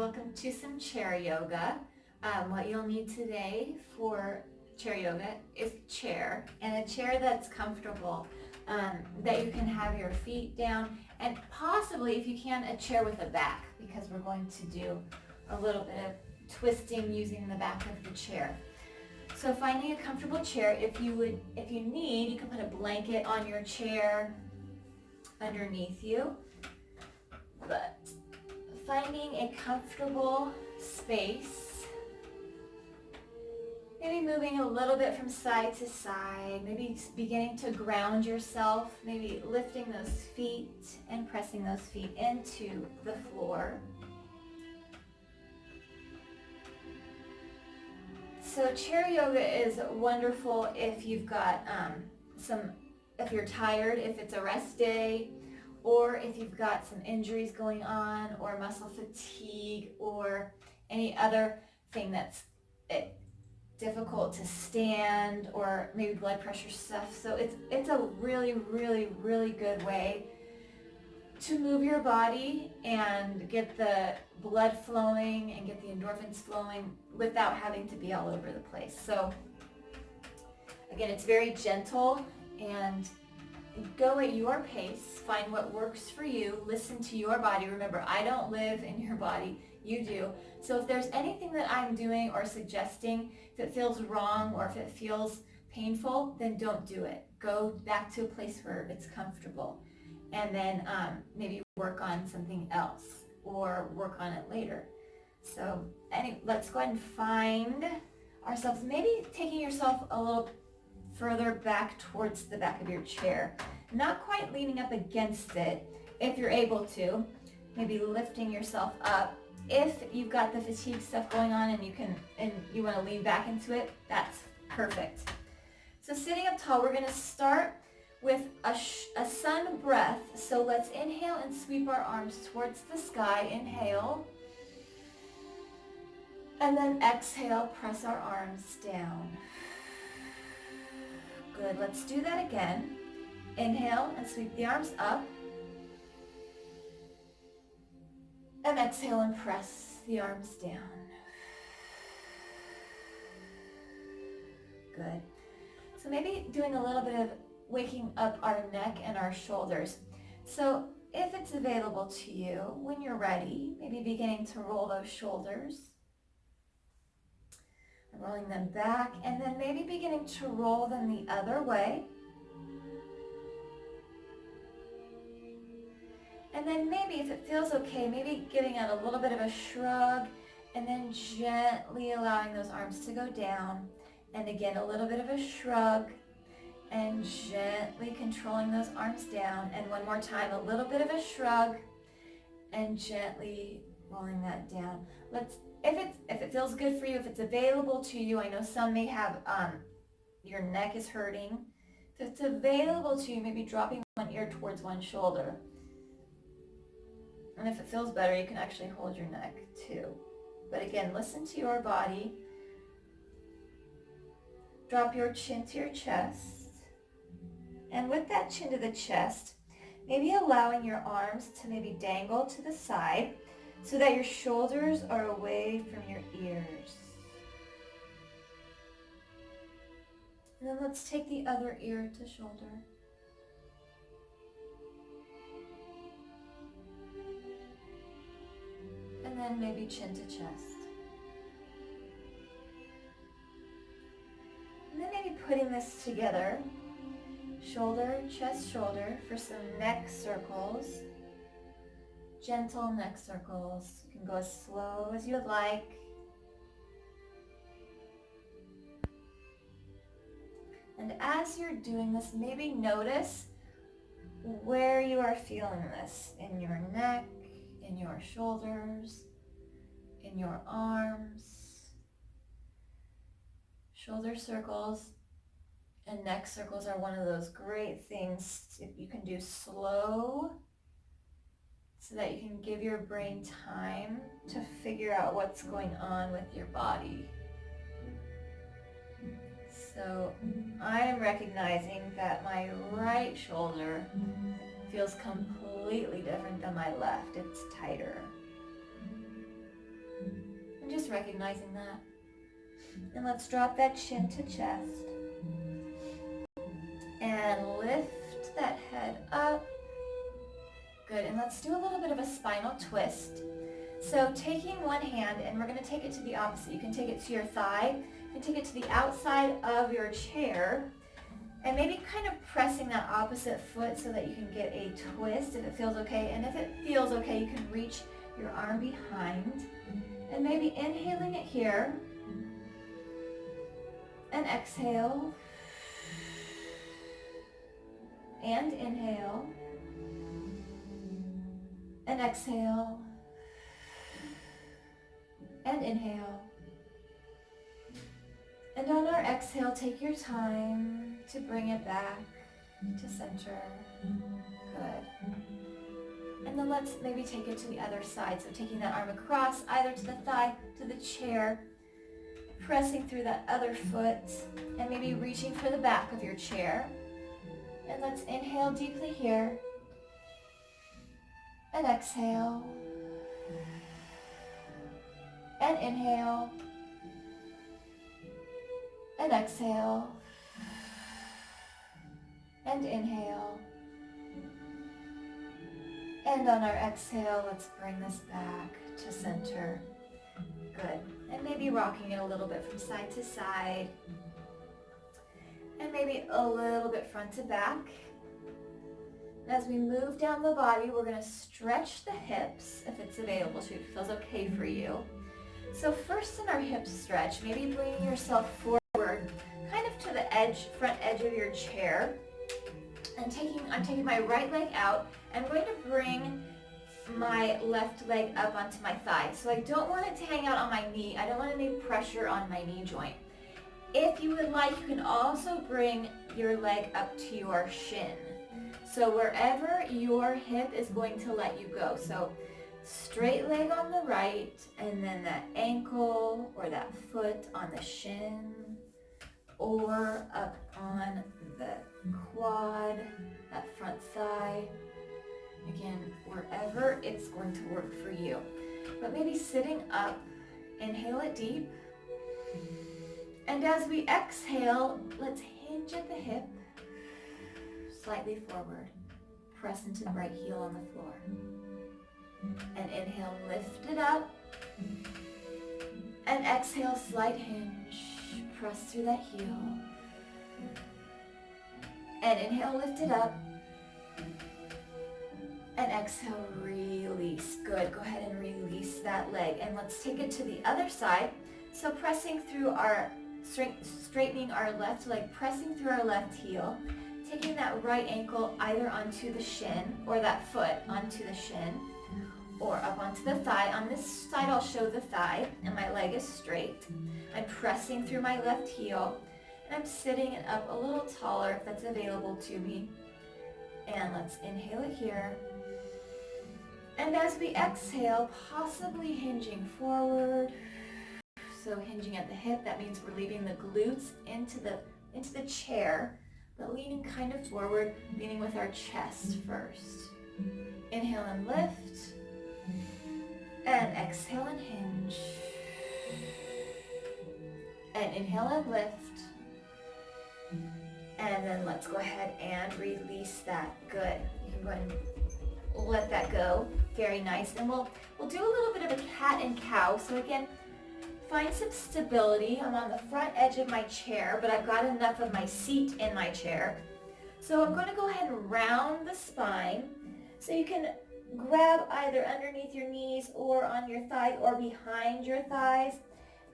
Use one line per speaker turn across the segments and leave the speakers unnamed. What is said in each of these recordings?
welcome to some chair yoga. What you'll need today for chair yoga is a chair, and a chair that's comfortable, that you can have your feet down, and possibly, if you can, a chair with a back, because we're going to do a little bit of twisting using the back of the chair. So finding a comfortable chair, if you need, you can put a blanket on your chair underneath you. But finding a comfortable space, maybe moving a little bit from side to side, maybe beginning to ground yourself, maybe lifting those feet and pressing those feet into the floor. So chair yoga is wonderful if you've got if you're tired, if it's a rest day, or if you've got some injuries going on, or muscle fatigue, or any other thing that's difficult to stand, or maybe blood pressure stuff. So it's a really, really, really good way to move your body and get the blood flowing and get the endorphins flowing without having to be all over the place. So again, it's very gentle, and go at your pace, find what works for you, listen to your body. Remember, I don't live in your body, you do. So if there's anything that I'm doing or suggesting, if it feels wrong or if it feels painful, then don't do it. Go back to a place where it's comfortable, and then maybe work on something else or work on it later. So let's go ahead and find ourselves, maybe taking yourself a little further back towards the back of your chair, not quite leaning up against it if you're able to, maybe lifting yourself up. If you've got the fatigue stuff going on and you want to lean back into it, that's perfect. So sitting up tall, we're going to start with a sun breath. So let's inhale and sweep our arms towards the sky. Inhale. And then exhale, press our arms down. Good, let's do that again. Inhale and sweep the arms up. And exhale and press the arms down. Good. So maybe doing a little bit of waking up our neck and our shoulders. So if it's available to you, when you're ready, maybe beginning to roll those shoulders. And rolling them back, and then maybe beginning to roll them the other way. And then maybe, if it feels okay, maybe giving it a little bit of a shrug, and then gently allowing those arms to go down. And again, a little bit of a shrug, and gently controlling those arms down. And one more time, a little bit of a shrug, and gently rolling that down. If it feels good for you, if it's available to you, I know some may have, your neck is hurting. If it's available to you, maybe dropping one ear towards one shoulder. And if it feels better, you can actually hold your neck too. But again, listen to your body. Drop your chin to your chest. And with that chin to the chest, maybe allowing your arms to maybe dangle to the side so that your shoulders are away from your ears. And then let's take the other ear to shoulder. And then maybe chin to chest. And then maybe putting this together, shoulder, chest, shoulder, for some neck circles. Gentle neck circles. You can go as slow as you would like. And as you're doing this, maybe notice where you are feeling this in your neck, in your shoulders, in your arms. Shoulder circles and neck circles are one of those great things if you can do slow, so that you can give your brain time to figure out what's going on with your body. So I am recognizing that my right shoulder feels completely different than my left. It's tighter. just recognizing that. And let's drop that chin to chest. And lift that head up. Good, and let's do a little bit of a spinal twist. So taking one hand, and we're going to take it to the opposite. You can take it to your thigh. You can take it to the outside of your chair. And maybe kind of pressing that opposite foot so that you can get a twist if it feels okay. And if it feels okay, you can reach your arm behind. And maybe inhaling it here. And exhale. And inhale. And exhale. And inhale. And on our exhale, take your time to bring it back to center. Good. And then let's maybe take it to the other side. So taking that arm across, either to the thigh, to the chair, pressing through that other foot, and maybe reaching for the back of your chair. And let's inhale deeply here. And exhale. And inhale. And exhale. And inhale. And on our exhale, let's bring this back to center. Good. And maybe rocking it a little bit from side to side. And maybe a little bit front to back. As we move down the body, we're going to stretch the hips if it's available to you, if it feels okay for you. So first in our hip stretch, maybe bringing yourself forward, kind of to the edge, front edge of your chair. And I'm taking my right leg out. I'm going to bring my left leg up onto my thigh. So I don't want it to hang out on my knee. I don't want any pressure on my knee joint. If you would like, you can also bring your leg up to your shin. So wherever your hip is going to let you go. So straight leg on the right, and then that ankle or that foot on the shin, or up on the quad, that front thigh. Again, wherever it's going to work for you. But maybe sitting up, inhale it deep. And as we exhale, let's hinge at the hip, slightly forward. Press into the right heel on the floor. And inhale, lift it up. And exhale, slight hinge. Press through that heel. And inhale, lift it up. And exhale, release. Good. Go ahead and release that leg. And let's take it to the other side. So pressing through our, straightening our left leg, pressing through our left heel, taking that right ankle either onto the shin, or that foot onto the shin, or up onto the thigh. On this side, I'll show the thigh, and my leg is straight. I'm pressing through my left heel, and I'm sitting it up a little taller if that's available to me. And let's inhale it here. And as we exhale, possibly hinging forward. So hinging at the hip, that means we're leaving the glutes into the chair, but leaning kind of forward, leaning with our chest first. Inhale and lift. And exhale and hinge. And inhale and lift. And then let's go ahead and release that. Good. You can go ahead and let that go. Very nice. And we'll do a little bit of a cat and cow. So again, find some stability. I'm on the front edge of my chair, but I've got enough of my seat in my chair. So I'm going to go ahead and round the spine. So you can grab either underneath your knees or on your thighs or behind your thighs.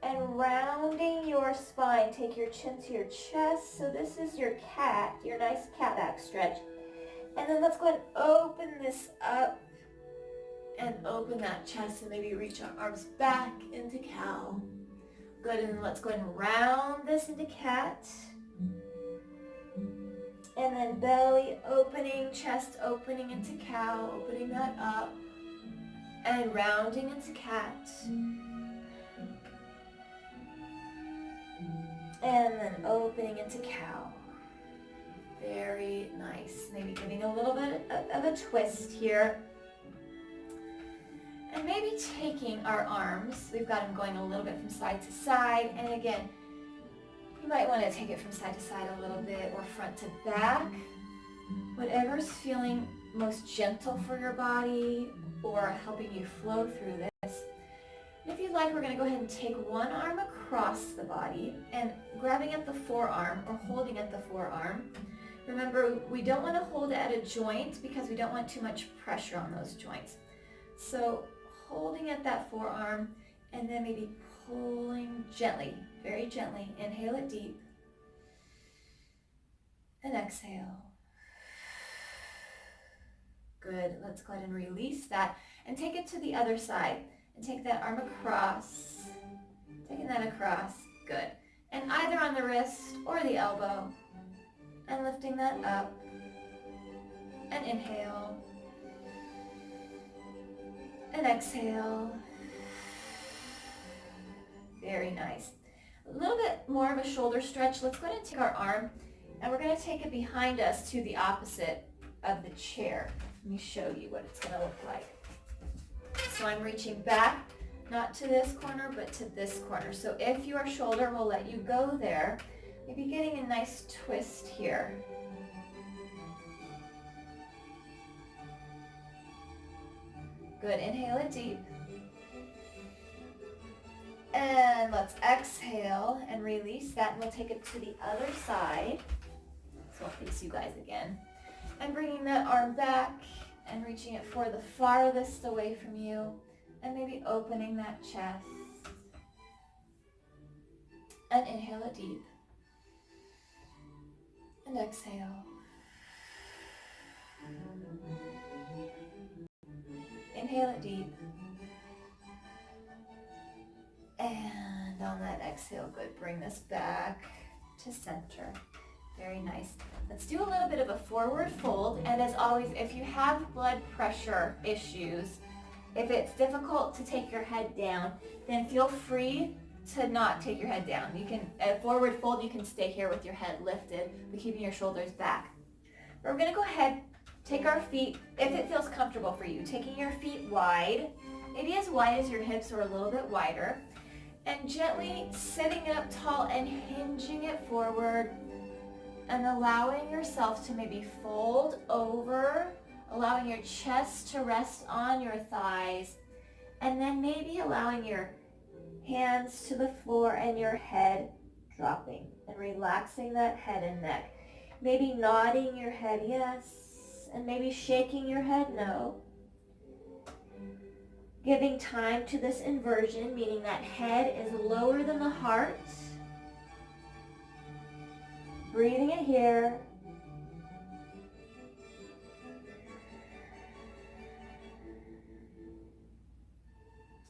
And rounding your spine, take your chin to your chest. So this is your cat, your nice cat back stretch. And then let's go ahead and open this up and open that chest, and maybe reach our arms back into cow. Good, and then let's go ahead and round this into cat. And then belly opening, chest opening into cow, opening that up. And rounding into cat. And then opening into cow. Very nice. Maybe giving a little bit of a twist here. And maybe taking our arms, we've got them going a little bit from side to side, and again, you might want to take it from side to side a little bit or front to back. Whatever's feeling most gentle for your body or helping you flow through this. And if you'd like, we're going to go ahead and take one arm across the body and grabbing at the forearm or holding at the forearm. Remember, we don't want to hold it at a joint because we don't want too much pressure on those joints. So holding at that forearm and then maybe pulling gently, very gently. Inhale it deep and exhale. Good. Let's go ahead and release that and take it to the other side and take that arm across, taking that across. Good. And either on the wrist or the elbow and lifting that up and inhale and exhale. Very nice. A little bit more of a shoulder stretch. Let's go ahead and take our arm and we're going to take it behind us to the opposite of the chair. Let me show you what it's going to look like. So I'm reaching back, not to this corner, but to this corner. So if your shoulder will let you go there, maybe getting a nice twist here. Good. Inhale it deep. And let's exhale and release that, and we'll take it to the other side. So I'll face you guys again. And bringing that arm back and reaching it for the farthest away from you, and maybe opening that chest. And inhale it deep. And exhale. Inhale it deep. And on that exhale, good, bring this back to center. Very nice. Let's do a little bit of a forward fold, and as always, if you have blood pressure issues, if it's difficult to take your head down, then feel free to not take your head down. You can, a forward fold, you can stay here with your head lifted, but keeping your shoulders back. But we're gonna go ahead, take our feet, if it feels comfortable for you, taking your feet wide, maybe as wide as your hips or a little bit wider, and gently sitting it up tall and hinging it forward, and allowing yourself to maybe fold over, allowing your chest to rest on your thighs, and then maybe allowing your hands to the floor and your head dropping and relaxing that head and neck. Maybe nodding your head yes, and maybe shaking your head no. Giving time to this inversion, meaning that head is lower than the heart. Breathing it here.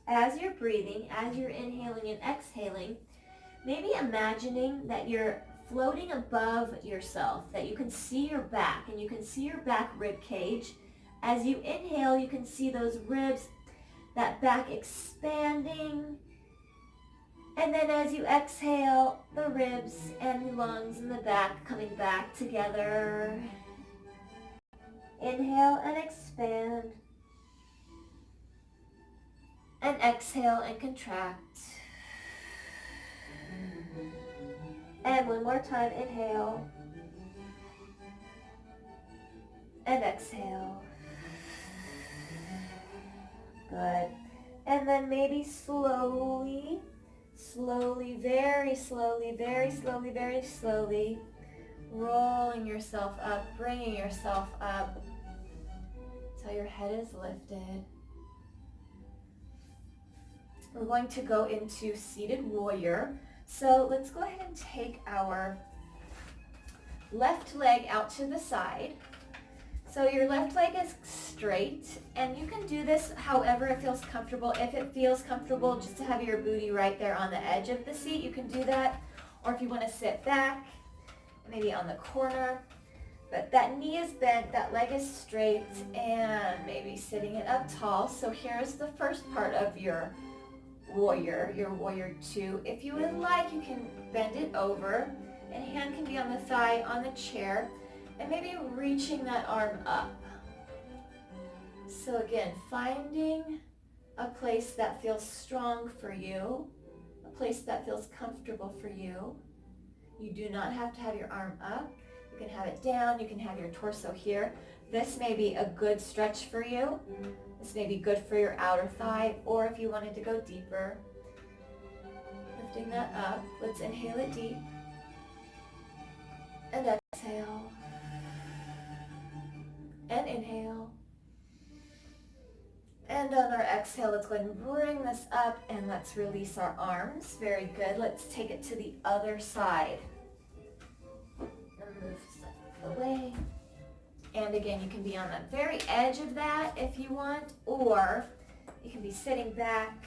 As you're breathing, as you're inhaling and exhaling, maybe imagining that you're floating above yourself, that you can see your back, and you can see your back rib cage. As you inhale, you can see those ribs, that back expanding. And then as you exhale, the ribs and the lungs and the back coming back together. Inhale and expand. And exhale and contract. And one more time, inhale. And exhale. Good. And then maybe slowly, very slowly, rolling yourself up, bringing yourself up until your head is lifted. We're going to go into seated warrior. So let's go ahead and take our left leg out to the side. So your left leg is straight, and you can do this however it feels comfortable. If it feels comfortable just to have your booty right there on the edge of the seat, you can do that. Or if you want to sit back, maybe on the corner. But that knee is bent, that leg is straight, and maybe sitting it up tall. So here's the first part of your warrior 2. If you would like, you can bend it over, and hand can be on the thigh on the chair. And maybe reaching that arm up. So again, finding a place that feels strong for you, a place that feels comfortable for you. You do not have to have your arm up. You can have it down. You can have your torso here. This may be a good stretch for you. This may be good for your outer thigh, or if you wanted to go deeper, lifting that up. Let's inhale it deep and exhale and inhale. And on our exhale, let's go ahead and bring this up and let's release our arms. Very good. Let's take it to the other side. And move stuff away. And again, you can be on the very edge of that if you want, or you can be sitting back.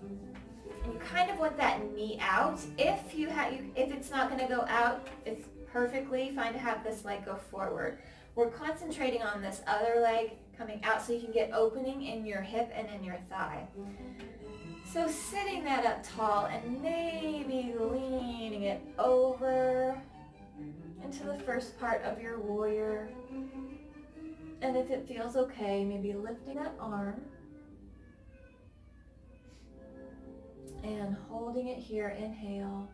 And you kind of want that knee out. If it's not going to go out, it's perfectly fine to have this leg go forward. We're concentrating on this other leg coming out so you can get opening in your hip and in your thigh. So sitting that up tall and maybe leaning it over into the first part of your warrior. And if it feels okay, maybe lifting that arm and holding it here. Inhale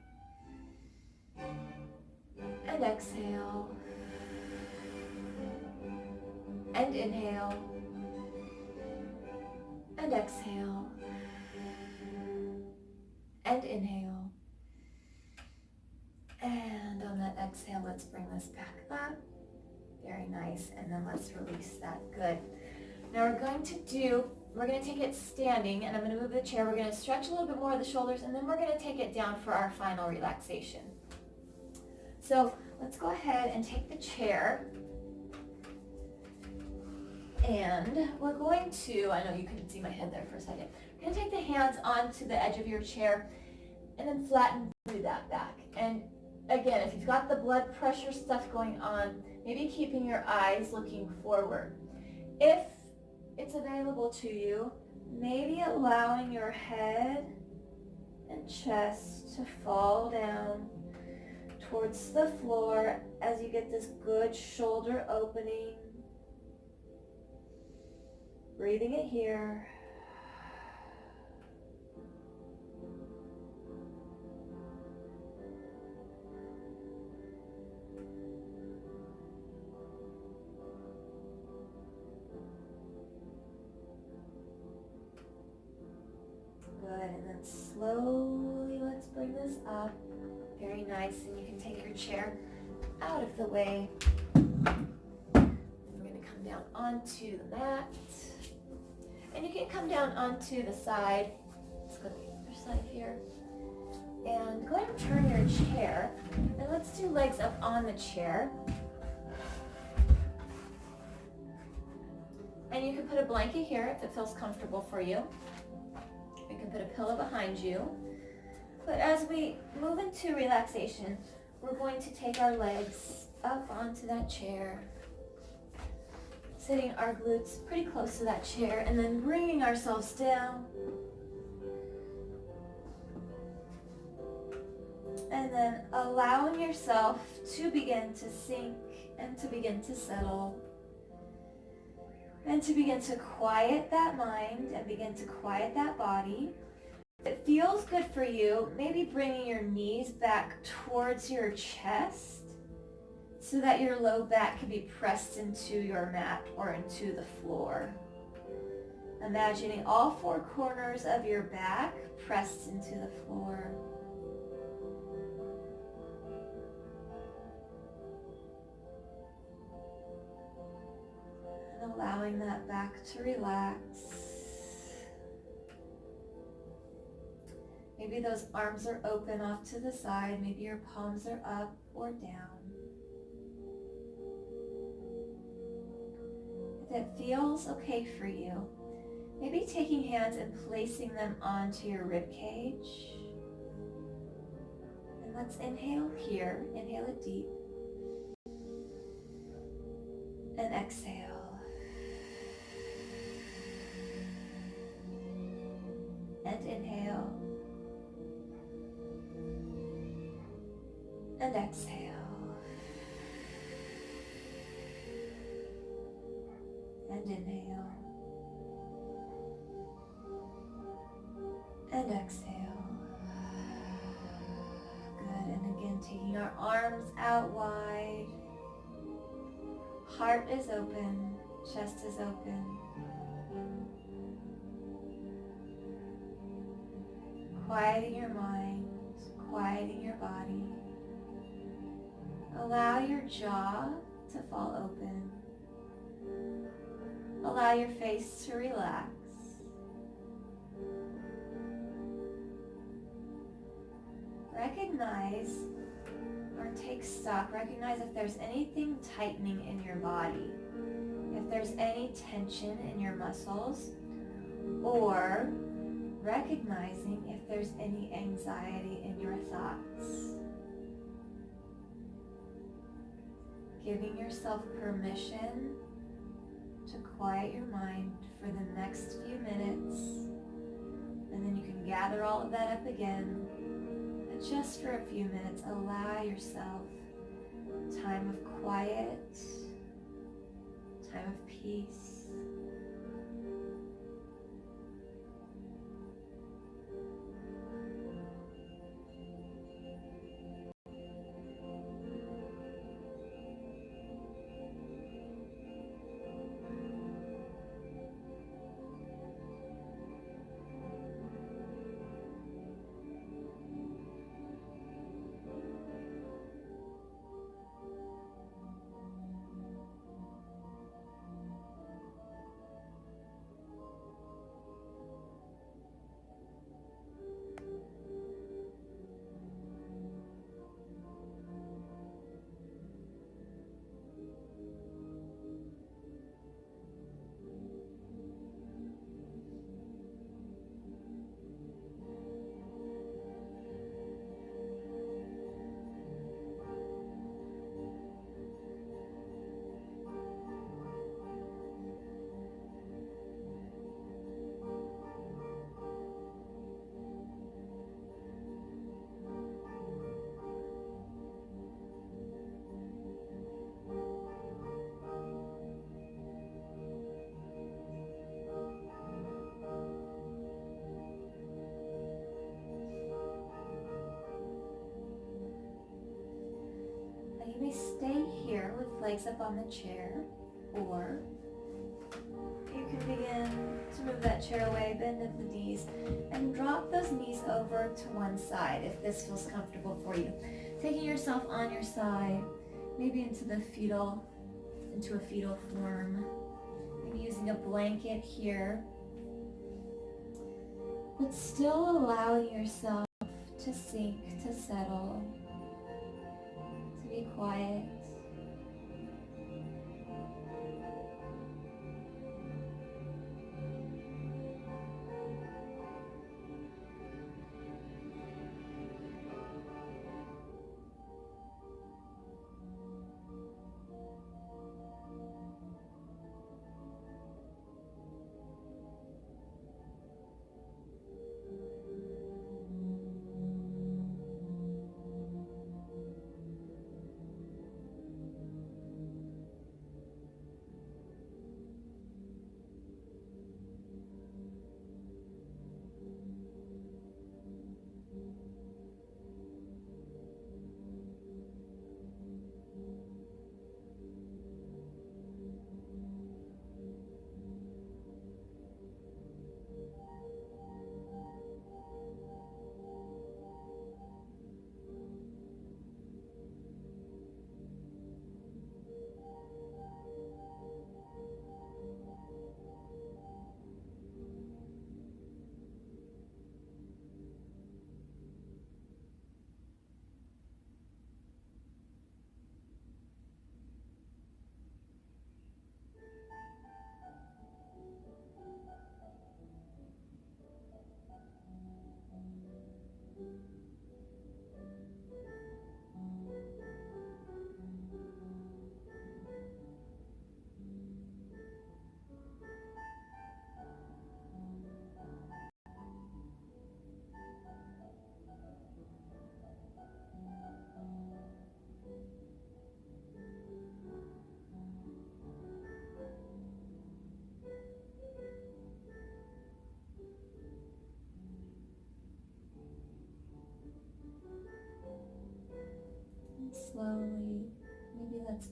and exhale and inhale and exhale and inhale. And on that exhale, let's bring this back up. Very nice. And then let's release that. Good. Now we're going to take it standing, and I'm going to move the chair. We're going to stretch a little bit more of the shoulders, and then we're going to take it down for our final relaxation. So let's go ahead and take the chair. And we're going to, I know you couldn't see my head there for a second. We're going to take the hands onto the edge of your chair and then flatten through that back. And again, if you've got the blood pressure stuff going on, maybe keeping your eyes looking forward. If it's available to you, maybe allowing your head and chest to fall down towards the floor as you get this good shoulder opening. Breathing it here. Good, and then slowly let's bring this up. Very nice, and you can take your chair out of the way. We're going to come down onto the mat. And you can come down onto the side. Let's go to the other side here. And go ahead and turn your chair. And let's do legs up on the chair. And you can put a blanket here if it feels comfortable for you. You can put a pillow behind you. But as we move into relaxation, we're going to take our legs up onto that chair, sitting our glutes pretty close to that chair, and then bringing ourselves down. And then allowing yourself to begin to sink and to begin to settle. And to begin to quiet that mind and begin to quiet that body. If it feels good for you, maybe bringing your knees back towards your chest so that your low back can be pressed into your mat or into the floor. Imagining all four corners of your back pressed into the floor. And allowing that back to relax. Maybe those arms are open off to the side. Maybe your palms are up or down. If it feels okay for you, maybe taking hands and placing them onto your rib cage. And let's inhale here. Inhale it deep. And exhale. And inhale. And exhale. And inhale. And exhale. Good. And again, taking our arms out wide. Heart is open. Chest is open. Quieting your mind. Quieting your body. Allow your jaw to fall open. Allow your face to relax. Recognize or take stock. Recognize if there's anything tightening in your body, if there's any tension in your muscles, or recognizing if there's any anxiety in your thoughts. Giving yourself permission to quiet your mind for the next few minutes, and then you can gather all of that up again. But just for a few minutes, allow yourself time of quiet, time of peace. You may stay here with legs up on the chair, or you can begin to move that chair away, bend at the knees, and drop those knees over to one side if this feels comfortable for you. Taking yourself on your side, maybe into a fetal form. Maybe using a blanket here, but still allowing yourself to sink, to settle, to be quiet.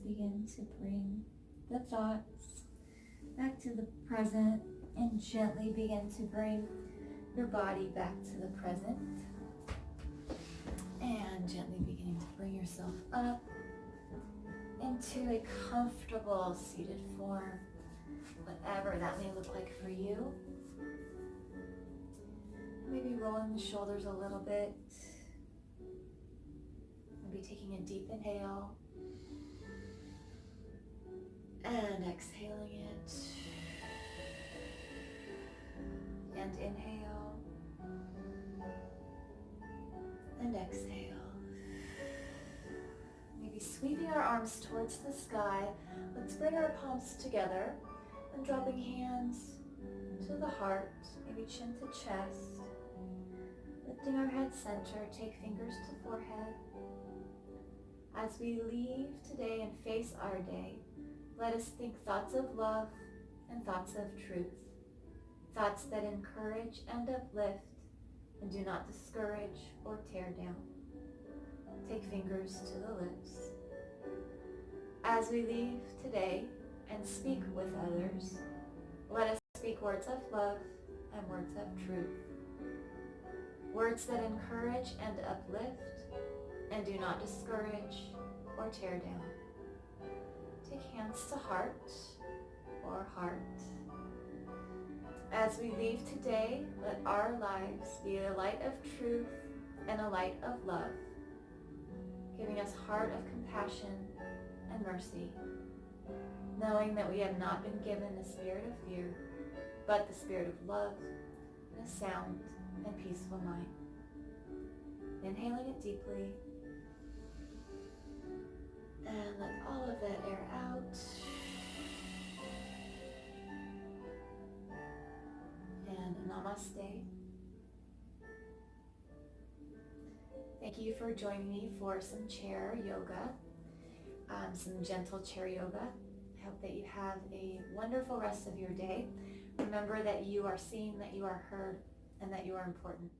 begin to bring the thoughts back to the present and gently begin to bring your body back to the present. And gently beginning to bring yourself up into a comfortable seated form, whatever that may look like for you. Maybe rolling the shoulders a little bit. Maybe taking a deep inhale and exhaling it. And inhale and exhale. Maybe sweeping our arms towards the sky. Let's bring our palms together and dropping hands to the heart, maybe chin to chest. Lifting our head center, take fingers to forehead. As we leave today and face our day, let us think thoughts of love and thoughts of truth. Thoughts that encourage and uplift and do not discourage or tear down. Take fingers to the lips. As we leave today and speak with others, let us speak words of love and words of truth. Words that encourage and uplift and do not discourage or tear down. Take hands to heart or heart. As we leave today, let our lives be a light of truth and a light of love, giving us heart of compassion and mercy, knowing that we have not been given the spirit of fear, but the spirit of love and a sound and peaceful mind. Inhaling it deeply, and let all of that air out. And namaste. Thank you for joining me for some chair yoga, some gentle chair yoga. I hope that you have a wonderful rest of your day. Remember that you are seen, that you are heard, and that you are important.